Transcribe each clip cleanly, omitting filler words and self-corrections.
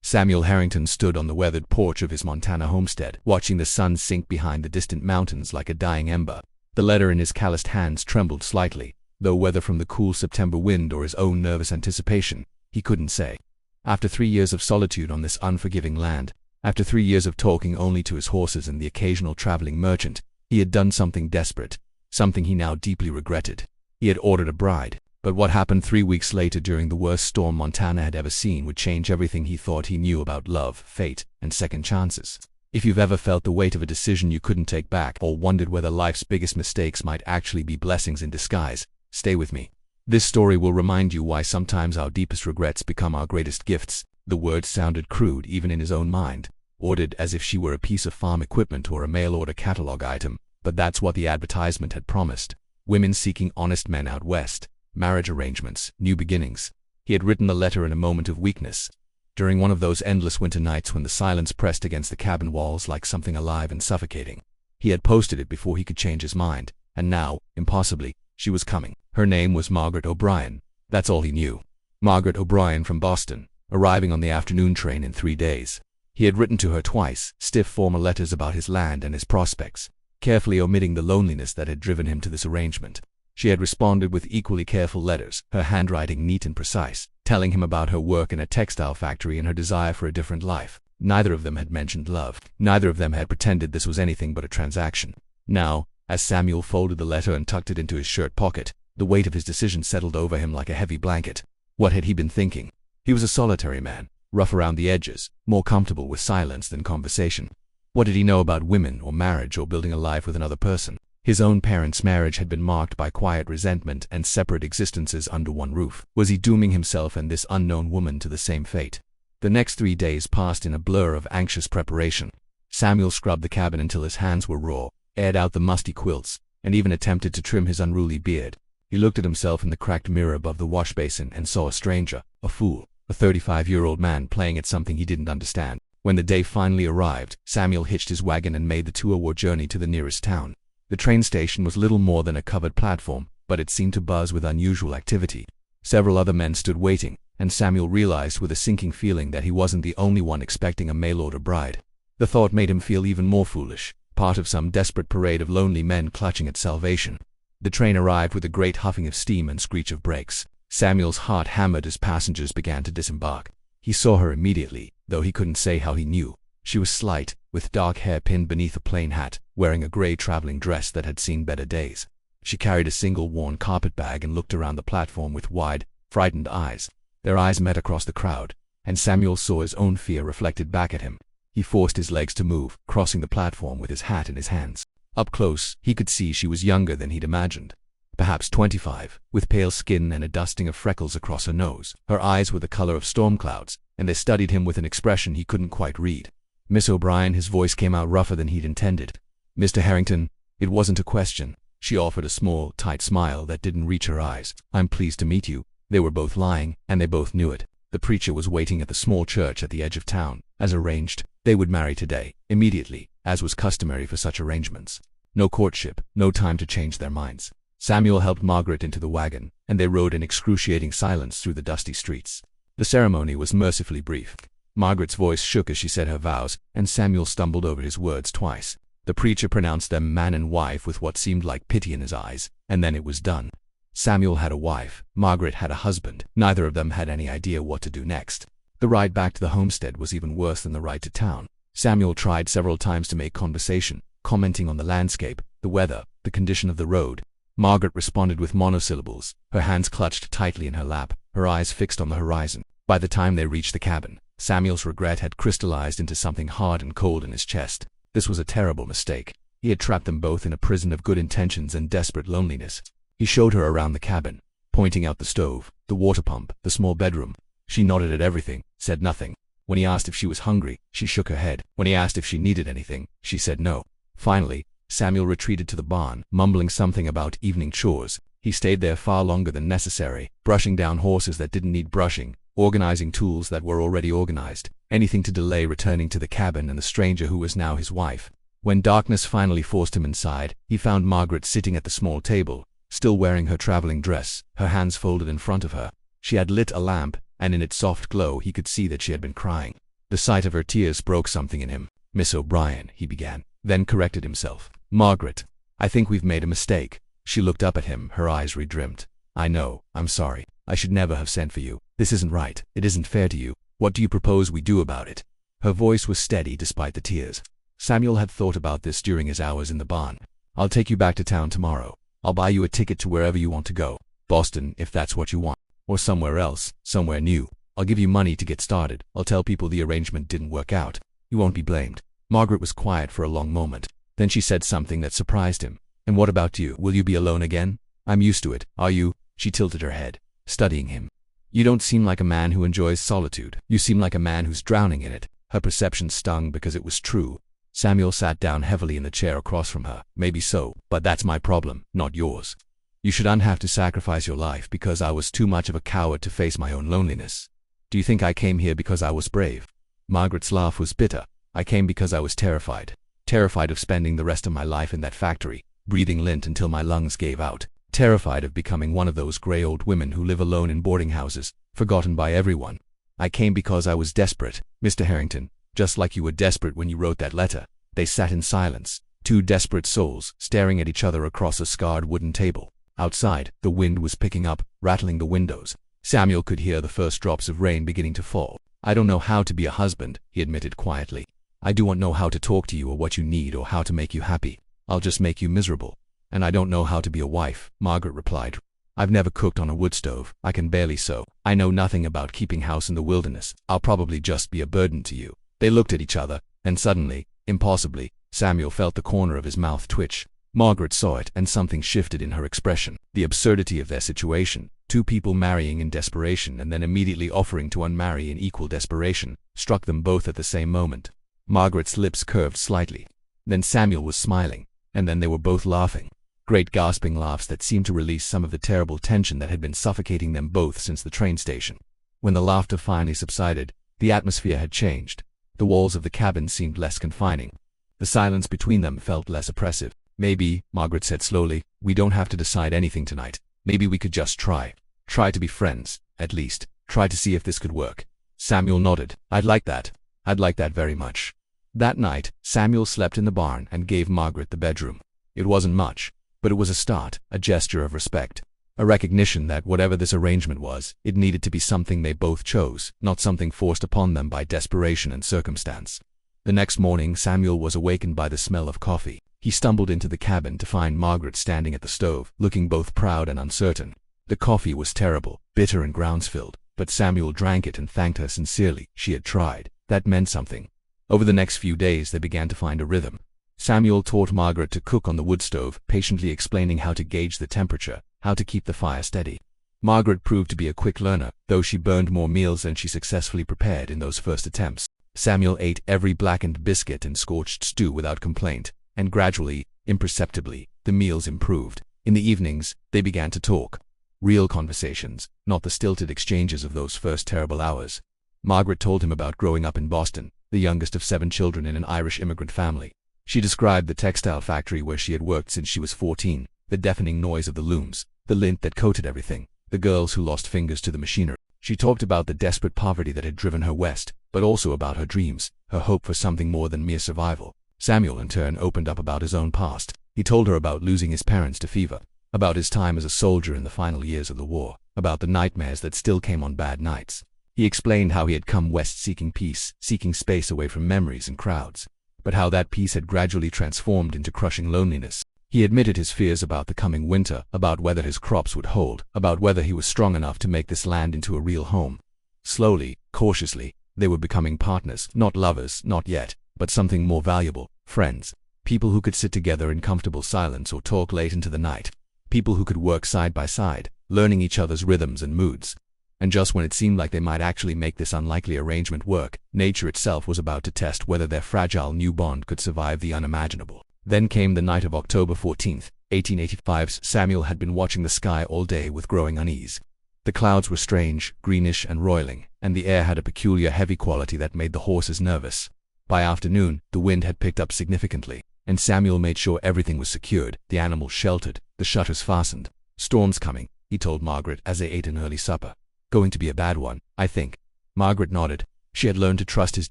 Samuel Harrington stood on the weathered porch of his Montana homestead, watching the sun sink behind the distant mountains like a dying ember. The letter in his calloused hands trembled slightly, though whether from the cool September wind or his own nervous anticipation, he couldn't say. After 3 years of solitude on this unforgiving land, after 3 years of talking only to his horses and the occasional traveling merchant, he had done something desperate, something he now deeply regretted. He had ordered a bride. But what happened 3 weeks later during the worst storm Montana had ever seen would change everything he thought he knew about love, fate, and second chances. If you've ever felt the weight of a decision you couldn't take back, or wondered whether life's biggest mistakes might actually be blessings in disguise, stay with me. This story will remind you why sometimes our deepest regrets become our greatest gifts. The words sounded crude even in his own mind, ordered as if she were a piece of farm equipment or a mail-order catalog item, but that's what the advertisement had promised. Women seeking honest men out west. Marriage arrangements, new beginnings. He had written the letter in a moment of weakness, during one of those endless winter nights when the silence pressed against the cabin walls like something alive and suffocating. He had posted it before he could change his mind, and now, impossibly, she was coming. Her name was Margaret O'Brien. That's all he knew. Margaret O'Brien from Boston, arriving on the afternoon train in 3 days. He had written to her twice, stiff formal letters about his land and his prospects, carefully omitting the loneliness that had driven him to this arrangement. She had responded with equally careful letters, her handwriting neat and precise, telling him about her work in a textile factory and her desire for a different life. Neither of them had mentioned love. Neither of them had pretended this was anything but a transaction. Now, as Samuel folded the letter and tucked it into his shirt pocket, the weight of his decision settled over him like a heavy blanket. What had he been thinking? He was a solitary man, rough around the edges, more comfortable with silence than conversation. What did he know about women or marriage or building a life with another person? His own parents' marriage had been marked by quiet resentment and separate existences under one roof. Was he dooming himself and this unknown woman to the same fate? The next 3 days passed in a blur of anxious preparation. Samuel scrubbed the cabin until his hands were raw, aired out the musty quilts, and even attempted to trim his unruly beard. He looked at himself in the cracked mirror above the wash basin and saw a stranger, a fool, a 35-year-old man playing at something he didn't understand. When the day finally arrived, Samuel hitched his wagon and made the 2-hour journey to the nearest town. The train station was little more than a covered platform, but it seemed to buzz with unusual activity. Several other men stood waiting, and Samuel realized with a sinking feeling that he wasn't the only one expecting a mail-order bride. The thought made him feel even more foolish, part of some desperate parade of lonely men clutching at salvation. The train arrived with a great huffing of steam and screech of brakes. Samuel's heart hammered as passengers began to disembark. He saw her immediately, though he couldn't say how he knew. She was slight, with dark hair pinned beneath a plain hat, wearing a gray traveling dress that had seen better days. She carried a single worn carpet bag and looked around the platform with wide, frightened eyes. Their eyes met across the crowd, and Samuel saw his own fear reflected back at him. He forced his legs to move, crossing the platform with his hat in his hands. Up close, he could see she was younger than he'd imagined. Perhaps 25, with pale skin and a dusting of freckles across her nose. Her eyes were the color of storm clouds, and they studied him with an expression he couldn't quite read. "Miss O'Brien," his voice came out rougher than he'd intended. "Mr. Harrington, it wasn't a question." She offered a small, tight smile that didn't reach her eyes. "I'm pleased to meet you." They were both lying, and they both knew it. The preacher was waiting at the small church at the edge of town. As arranged, they would marry today, immediately, as was customary for such arrangements. No courtship, no time to change their minds. Samuel helped Margaret into the wagon, and they rode in excruciating silence through the dusty streets. The ceremony was mercifully brief. Margaret's voice shook as she said her vows, and Samuel stumbled over his words twice. The preacher pronounced them man and wife with what seemed like pity in his eyes, and then it was done. Samuel had a wife, Margaret had a husband. Neither of them had any idea what to do next. The ride back to the homestead was even worse than the ride to town. Samuel tried several times to make conversation, commenting on the landscape, the weather, the condition of the road. Margaret responded with monosyllables, her hands clutched tightly in her lap, her eyes fixed on the horizon. By the time they reached the cabin, Samuel's regret had crystallized into something hard and cold in his chest. This was a terrible mistake. He had trapped them both in a prison of good intentions and desperate loneliness. He showed her around the cabin, pointing out the stove, the water pump, the small bedroom. She nodded at everything, said nothing. When he asked if she was hungry, she shook her head. When he asked if she needed anything, she said no. Finally, Samuel retreated to the barn, mumbling something about evening chores. He stayed there far longer than necessary, brushing down horses that didn't need brushing, organizing tools that were already organized, anything to delay returning to the cabin and the stranger who was now his wife. When darkness finally forced him inside, he found Margaret sitting at the small table, still wearing her traveling dress, her hands folded in front of her. She had lit a lamp, and in its soft glow he could see that she had been crying. The sight of her tears broke something in him. "Miss O'Brien," he began, then corrected himself. "Margaret, I think we've made a mistake." She looked up at him, her eyes redrimmed. "I know, I'm sorry. I should never have sent for you. This isn't right. It isn't fair to you. What do you propose we do about it?" Her voice was steady despite the tears. Samuel had thought about this during his hours in the barn. "I'll take you back to town tomorrow. I'll buy you a ticket to wherever you want to go. Boston, if that's what you want. Or somewhere else, somewhere new. I'll give you money to get started. I'll tell people the arrangement didn't work out. You won't be blamed." Margaret was quiet for a long moment. Then she said something that surprised him. "And what about you? Will you be alone again?" "I'm used to it. Are you?" She tilted her head, studying him. "You don't seem like a man who enjoys solitude. You seem like a man who's drowning in it." Her perception stung because it was true. Samuel sat down heavily in the chair across from her. "Maybe so, but that's my problem, not yours. You shouldn't have to sacrifice your life because I was too much of a coward to face my own loneliness. Do you think I came here because I was brave?" Margaret's laugh was bitter. "I came because I was terrified. Terrified of spending the rest of my life in that factory, breathing lint until my lungs gave out. Terrified of becoming one of those gray old women who live alone in boarding houses, forgotten by everyone. I came because I was desperate, Mr. Harrington, just like you were desperate when you wrote that letter." They sat in silence, two desperate souls, staring at each other across a scarred wooden table. Outside, the wind was picking up, rattling the windows. Samuel could hear the first drops of rain beginning to fall. "I don't know how to be a husband," he admitted quietly. "I don't know how to talk to you or what you need or how to make you happy. I'll just make you miserable. And I don't know how to be a wife," Margaret replied. "I've never cooked on a wood stove. I can barely sew. I know nothing about keeping house in the wilderness. I'll probably just be a burden to you." They looked at each other, and suddenly, impossibly, Samuel felt the corner of his mouth twitch. Margaret saw it, and something shifted in her expression. The absurdity of their situation, two people marrying in desperation and then immediately offering to unmarry in equal desperation, struck them both at the same moment. Margaret's lips curved slightly. Then Samuel was smiling, and then they were both laughing. Great gasping laughs that seemed to release some of the terrible tension that had been suffocating them both since the train station. When the laughter finally subsided, the atmosphere had changed. The walls of the cabin seemed less confining. The silence between them felt less oppressive. "Maybe," Margaret said slowly, "we don't have to decide anything tonight. Maybe we could just try. Try to be friends, at least. Try to see if this could work." Samuel nodded. "I'd like that. I'd like that very much." That night, Samuel slept in the barn and gave Margaret the bedroom. It wasn't much, but it was a start, a gesture of respect. A recognition that whatever this arrangement was, it needed to be something they both chose, not something forced upon them by desperation and circumstance. The next morning, Samuel was awakened by the smell of coffee. He stumbled into the cabin to find Margaret standing at the stove, looking both proud and uncertain. The coffee was terrible, bitter and grounds-filled, but Samuel drank it and thanked her sincerely. She had tried. That meant something. Over the next few days, they began to find a rhythm. Samuel taught Margaret to cook on the wood stove, patiently explaining how to gauge the temperature, how to keep the fire steady. Margaret proved to be a quick learner, though she burned more meals than she successfully prepared in those first attempts. Samuel ate every blackened biscuit and scorched stew without complaint, and gradually, imperceptibly, the meals improved. In the evenings, they began to talk. Real conversations, not the stilted exchanges of those first terrible hours. Margaret told him about growing up in Boston, the youngest of 7 children in an Irish immigrant family. She described the textile factory where she had worked since she was 14, the deafening noise of the looms, the lint that coated everything, the girls who lost fingers to the machinery. She talked about the desperate poverty that had driven her west, but also about her dreams, her hope for something more than mere survival. Samuel, in turn, opened up about his own past. He told her about losing his parents to fever, about his time as a soldier in the final years of the war, about the nightmares that still came on bad nights. He explained how he had come west seeking peace, seeking space away from memories and crowds, but how that peace had gradually transformed into crushing loneliness. He admitted his fears about the coming winter, about whether his crops would hold, about whether he was strong enough to make this land into a real home. Slowly, cautiously, they were becoming partners, not lovers, not yet, but something more valuable, friends. People who could sit together in comfortable silence or talk late into the night. People who could work side by side, learning each other's rhythms and moods. And just when it seemed like they might actually make this unlikely arrangement work, nature itself was about to test whether their fragile new bond could survive the unimaginable. Then came the night of October 14th, 1885. Samuel had been watching the sky all day with growing unease. The clouds were strange, greenish and roiling, and the air had a peculiar heavy quality that made the horses nervous. By afternoon, the wind had picked up significantly, and Samuel made sure everything was secured, the animals sheltered, the shutters fastened. "Storm's coming," he told Margaret as they ate an early supper. "Going to be a bad one, I think." Margaret nodded. She had learned to trust his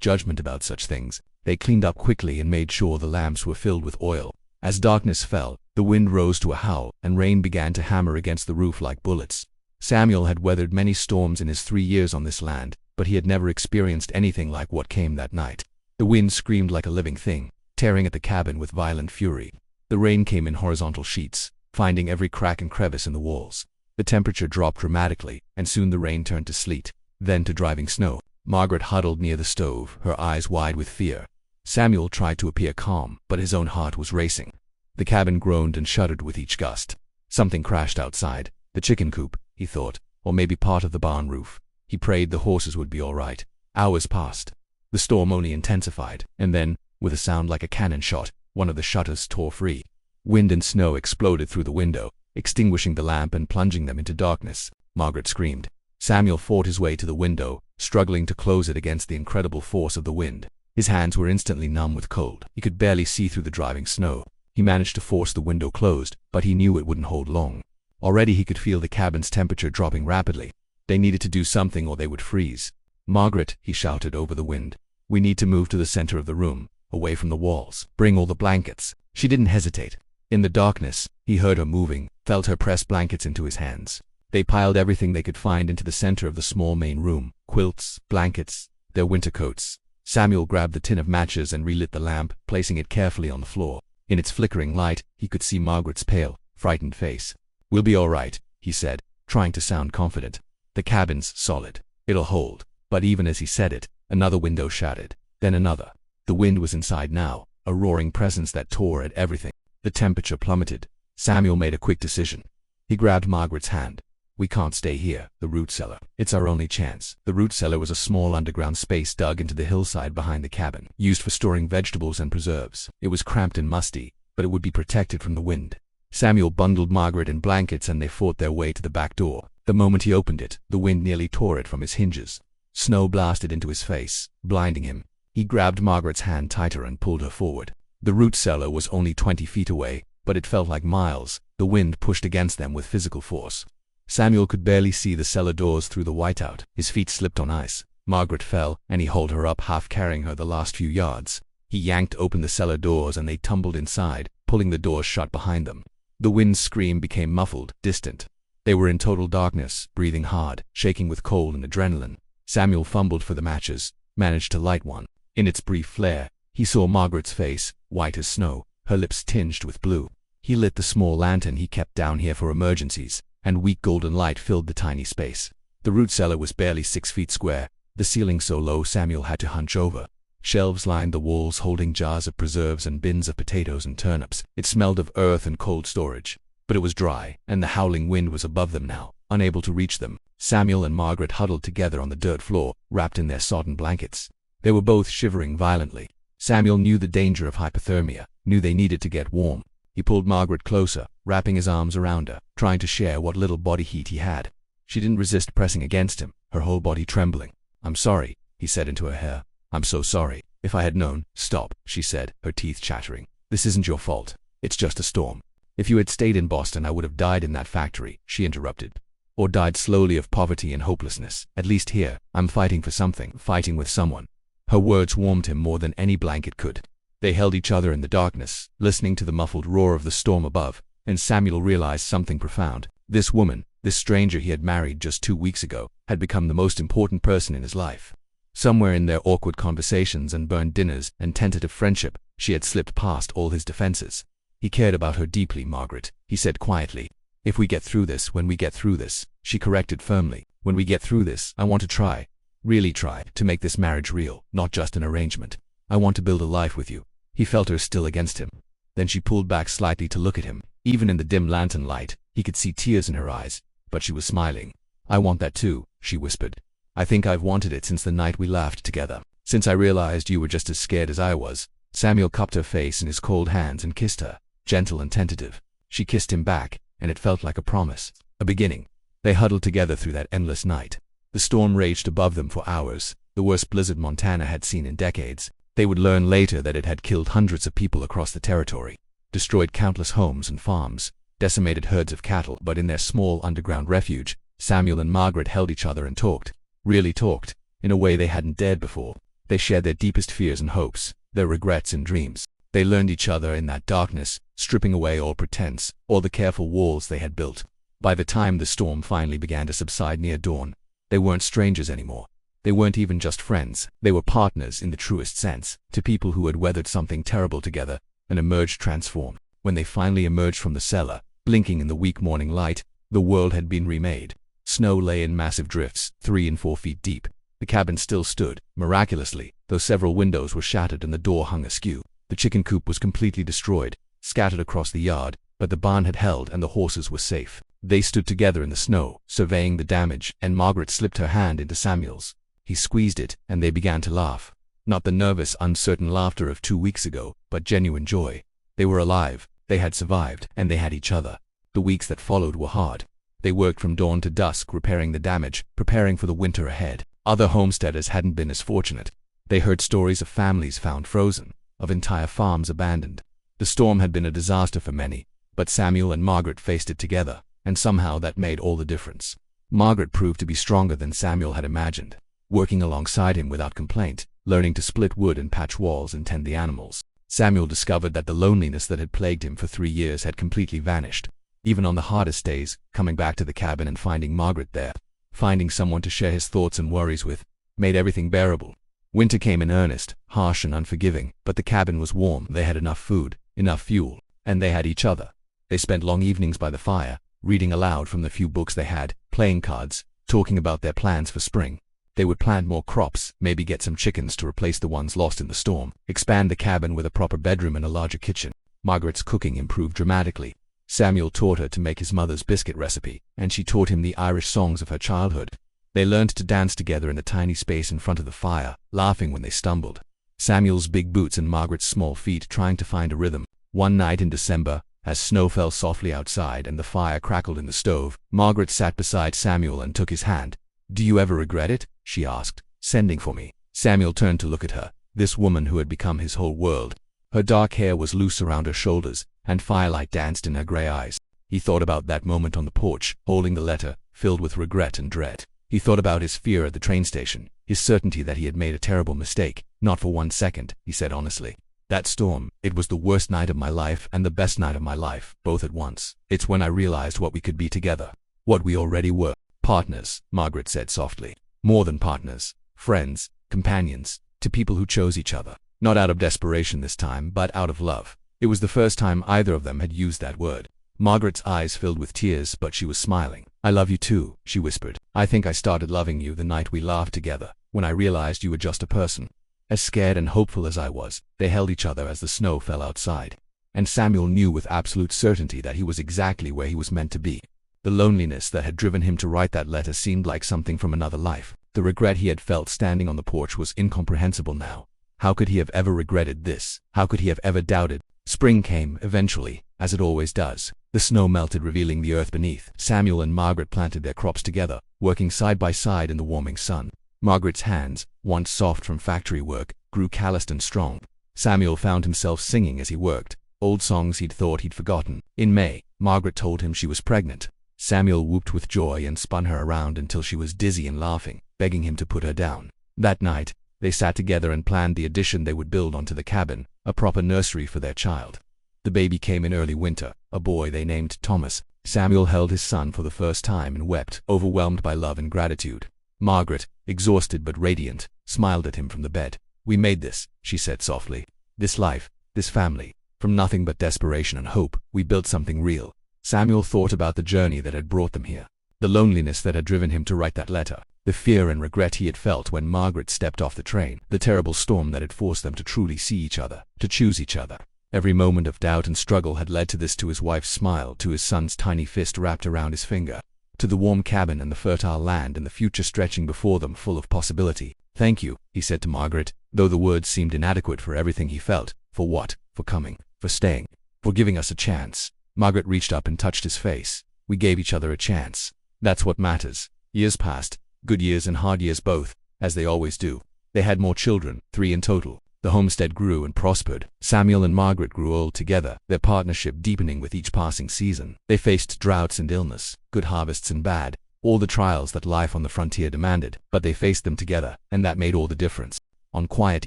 judgment about such things. They cleaned up quickly and made sure the lamps were filled with oil. As darkness fell, the wind rose to a howl, and rain began to hammer against the roof like bullets. Samuel had weathered many storms in his 3 years on this land, but he had never experienced anything like what came that night. The wind screamed like a living thing, tearing at the cabin with violent fury. The rain came in horizontal sheets, finding every crack and crevice in the walls. The temperature dropped dramatically, and soon the rain turned to sleet, then to driving snow. Margaret huddled near the stove, her eyes wide with fear. Samuel tried to appear calm, but his own heart was racing. The cabin groaned and shuddered with each gust. Something crashed outside. The chicken coop, he thought, or maybe part of the barn roof. He prayed the horses would be all right. Hours passed. The storm only intensified, and then, with a sound like a cannon shot, one of the shutters tore free. Wind and snow exploded through the window, extinguishing the lamp and plunging them into darkness. Margaret screamed. Samuel fought his way to the window, struggling to close it against the incredible force of the wind. His hands were instantly numb with cold. He could barely see through the driving snow. He managed to force the window closed, but he knew it wouldn't hold long. Already he could feel the cabin's temperature dropping rapidly. They needed to do something or they would freeze. "Margaret," he shouted over the wind. "We need to move to the center of the room, away from the walls. Bring all the blankets." She didn't hesitate. In the darkness, he heard her moving, felt her press blankets into his hands. They piled everything they could find into the center of the small main room: quilts, blankets, their winter coats. Samuel grabbed the tin of matches and relit the lamp, placing it carefully on the floor. In its flickering light, he could see Margaret's pale, frightened face. "We'll be all right," he said, trying to sound confident. "The cabin's solid. It'll hold." But even as he said it, another window shattered, then another. The wind was inside now, a roaring presence that tore at everything. The temperature plummeted. Samuel made a quick decision. He grabbed Margaret's hand. "We can't stay here, the root cellar. It's our only chance." The root cellar was a small underground space dug into the hillside behind the cabin, used for storing vegetables and preserves. It was cramped and musty, but it would be protected from the wind. Samuel bundled Margaret in blankets and they fought their way to the back door. The moment he opened it, the wind nearly tore it from his hinges. Snow blasted into his face, blinding him. He grabbed Margaret's hand tighter and pulled her forward. The root cellar was only 20 feet away, but it felt like miles. The wind pushed against them with physical force. Samuel could barely see the cellar doors through the whiteout. His feet slipped on ice. Margaret fell, and he hauled her up, half carrying her the last few yards. He yanked open the cellar doors and they tumbled inside, pulling the doors shut behind them. The wind's scream became muffled, distant. They were in total darkness, breathing hard, shaking with cold and adrenaline. Samuel fumbled for the matches, managed to light one. In its brief flare, he saw Margaret's face, white as snow, her lips tinged with blue. He lit the small lantern he kept down here for emergencies, and weak golden light filled the tiny space. The root cellar was barely 6 feet square, the ceiling so low Samuel had to hunch over. Shelves lined the walls holding jars of preserves and bins of potatoes and turnips. It smelled of earth and cold storage. But it was dry, and the howling wind was above them now, unable to reach them. Samuel and Margaret huddled together on the dirt floor, wrapped in their sodden blankets. They were both shivering violently. Samuel knew the danger of hypothermia, knew they needed to get warm. He pulled Margaret closer, wrapping his arms around her, trying to share what little body heat he had. She didn't resist pressing against him, her whole body trembling. "I'm sorry," he said into her hair. "I'm so sorry. If I had known—" "Stop," she said, her teeth chattering. "This isn't your fault. It's just a storm. If you had stayed in Boston, I would have died in that factory," she interrupted. "Or died slowly of poverty and hopelessness. At least here, I'm fighting for something, fighting with someone." Her words warmed him more than any blanket could. They held each other in the darkness, listening to the muffled roar of the storm above, and Samuel realized something profound. This woman, this stranger he had married just 2 weeks ago, had become the most important person in his life. Somewhere in their awkward conversations and burned dinners and tentative friendship, she had slipped past all his defenses. "He cared about her deeply, Margaret," he said quietly. "If we get through this, when we get through this," she corrected firmly. "When we get through this, I want to try, really try, to make this marriage real, not just an arrangement. I want to build a life with you." He felt her still against him. Then she pulled back slightly to look at him. Even in the dim lantern light, he could see tears in her eyes, but she was smiling. "I want that too," she whispered. "I think I've wanted it since the night we laughed together. Since I realized you were just as scared as I was." Samuel cupped her face in his cold hands and kissed her, gentle and tentative. She kissed him back, and it felt like a promise, a beginning. They huddled together through that endless night. The storm raged above them for hours, the worst blizzard Montana had seen in decades. They would learn later that it had killed hundreds of people across the territory, destroyed countless homes and farms, decimated herds of cattle. But in their small underground refuge, Samuel and Margaret held each other and talked, really talked, in a way they hadn't dared before. They shared their deepest fears and hopes, their regrets and dreams. They learned each other in that darkness, stripping away all pretense, all the careful walls they had built. By the time the storm finally began to subside near dawn, they weren't strangers anymore. They weren't even just friends. They were partners in the truest sense, two people who had weathered something terrible together and emerged transformed. When they finally emerged from the cellar, blinking in the weak morning light, the world had been remade. Snow lay in massive drifts, 3 and 4 feet deep. The cabin still stood, miraculously, though several windows were shattered and the door hung askew. The chicken coop was completely destroyed, scattered across the yard, but the barn had held and the horses were safe. They stood together in the snow, surveying the damage, and Margaret slipped her hand into Samuel's. He squeezed it, and they began to laugh. Not the nervous, uncertain laughter of 2 weeks ago, but genuine joy. They were alive, they had survived, and they had each other. The weeks that followed were hard. They worked from dawn to dusk, repairing the damage, preparing for the winter ahead. Other homesteaders hadn't been as fortunate. They heard stories of families found frozen, of entire farms abandoned. The storm had been a disaster for many, but Samuel and Margaret faced it together, and somehow that made all the difference. Margaret proved to be stronger than Samuel had imagined, working alongside him without complaint, learning to split wood and patch walls and tend the animals. Samuel discovered that the loneliness that had plagued him for 3 years had completely vanished. Even on the hardest days, coming back to the cabin and finding Margaret there, finding someone to share his thoughts and worries with, made everything bearable. Winter came in earnest, harsh and unforgiving, but the cabin was warm. They had enough food, enough fuel, and they had each other. They spent long evenings by the fire, reading aloud from the few books they had, playing cards, talking about their plans for spring. They would plant more crops, maybe get some chickens to replace the ones lost in the storm, expand the cabin with a proper bedroom and a larger kitchen. Margaret's cooking improved dramatically. Samuel taught her to make his mother's biscuit recipe, and she taught him the Irish songs of her childhood. They learned to dance together in the tiny space in front of the fire, laughing when they stumbled. Samuel's big boots and Margaret's small feet trying to find a rhythm. One night in December, as snow fell softly outside and the fire crackled in the stove, Margaret sat beside Samuel and took his hand. "Do you ever regret it?" she asked, "sending for me?" Samuel turned to look at her, this woman who had become his whole world. Her dark hair was loose around her shoulders, and firelight danced in her gray eyes. He thought about that moment on the porch, holding the letter, filled with regret and dread. He thought about his fear at the train station, his certainty that he had made a terrible mistake. "Not for 1 second," he said honestly. "That storm, it was the worst night of my life and the best night of my life, both at once. It's when I realized what we could be together, what we already were. Partners," Margaret said softly. "More than partners. Friends, companions, to people who chose each other. Not out of desperation this time, but out of love." It was the first time either of them had used that word. Margaret's eyes filled with tears, but she was smiling. "I love you too," she whispered. "I think I started loving you the night we laughed together, when I realized you were just a person." As scared and hopeful as I was, they held each other as the snow fell outside. And Samuel knew with absolute certainty that he was exactly where he was meant to be. The loneliness that had driven him to write that letter seemed like something from another life. The regret he had felt standing on the porch was incomprehensible now. How could he have ever regretted this? How could he have ever doubted? Spring came, eventually, as it always does. The snow melted, revealing the earth beneath. Samuel and Margaret planted their crops together, working side by side in the warming sun. Margaret's hands, once soft from factory work, grew calloused and strong. Samuel found himself singing as he worked, old songs he'd thought he'd forgotten. In May, Margaret told him she was pregnant. Samuel whooped with joy and spun her around until she was dizzy and laughing, begging him to put her down. That night, they sat together and planned the addition they would build onto the cabin, a proper nursery for their child. The baby came in early winter, a boy they named Thomas. Samuel held his son for the first time and wept, overwhelmed by love and gratitude. Margaret, exhausted but radiant, smiled at him from the bed. "We made this," she said softly. "This life, this family. From nothing but desperation and hope, we built something real." Samuel thought about the journey that had brought them here, the loneliness that had driven him to write that letter, the fear and regret he had felt when Margaret stepped off the train, the terrible storm that had forced them to truly see each other, to choose each other. Every moment of doubt and struggle had led to this, to his wife's smile, to his son's tiny fist wrapped around his finger, to the warm cabin and the fertile land and the future stretching before them full of possibility. "Thank you," he said to Margaret, though the words seemed inadequate for everything he felt. "For what? For coming, for staying, for giving us a chance." Margaret reached up and touched his face. "We gave each other a chance. That's what matters." Years passed, good years and hard years both, as they always do. They had more children, 3 in total. The homestead grew and prospered. Samuel and Margaret grew old together, their partnership deepening with each passing season. They faced droughts and illness, good harvests and bad, all the trials that life on the frontier demanded, but they faced them together, and that made all the difference. On quiet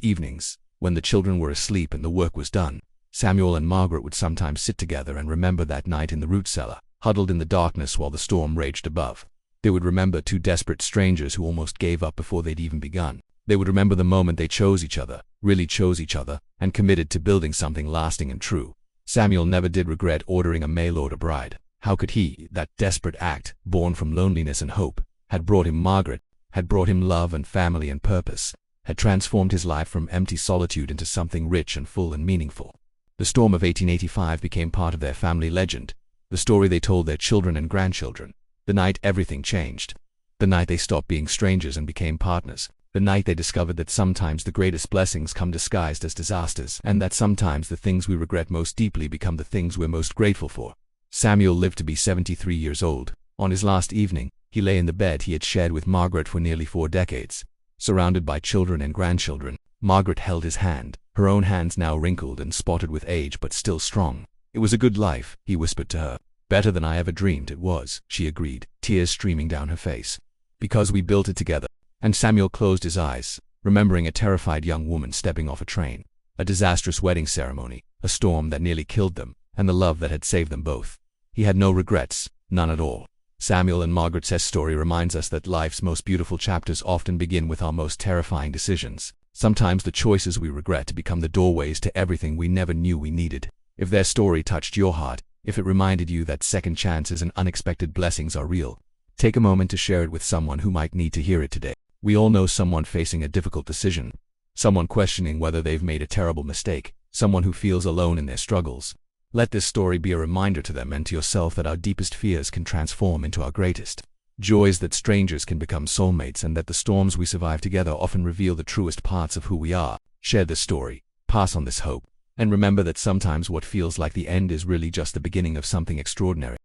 evenings, when the children were asleep and the work was done, Samuel and Margaret would sometimes sit together and remember that night in the root cellar, huddled in the darkness while the storm raged above. They would remember two desperate strangers who almost gave up before they'd even begun. They would remember the moment they chose each other, really chose each other, and committed to building something lasting and true. Samuel never did regret ordering a mail-order bride. How could he? That desperate act, born from loneliness and hope, had brought him Margaret, had brought him love and family and purpose, had transformed his life from empty solitude into something rich and full and meaningful. The storm of 1885 became part of their family legend, the story they told their children and grandchildren. The night everything changed. The night they stopped being strangers and became partners. The night they discovered that sometimes the greatest blessings come disguised as disasters, and that sometimes the things we regret most deeply become the things we're most grateful for. Samuel lived to be 73 years old. On his last evening, he lay in the bed he had shared with Margaret for nearly 4 decades. Surrounded by children and grandchildren, Margaret held his hand, her own hands now wrinkled and spotted with age but still strong. "It was a good life," he whispered to her. "Better than I ever dreamed it was," she agreed, tears streaming down her face. "Because we built it together." And Samuel closed his eyes, remembering a terrified young woman stepping off a train, a disastrous wedding ceremony, a storm that nearly killed them, and the love that had saved them both. He had no regrets, none at all. Samuel and Margaret's story reminds us that life's most beautiful chapters often begin with our most terrifying decisions. Sometimes the choices we regret become the doorways to everything we never knew we needed. If their story touched your heart, if it reminded you that second chances and unexpected blessings are real, take a moment to share it with someone who might need to hear it today. We all know someone facing a difficult decision, someone questioning whether they've made a terrible mistake, someone who feels alone in their struggles. Let this story be a reminder to them and to yourself that our deepest fears can transform into our greatest joys, that strangers can become soulmates, and that the storms we survive together often reveal the truest parts of who we are. Share this story, pass on this hope, and remember that sometimes what feels like the end is really just the beginning of something extraordinary.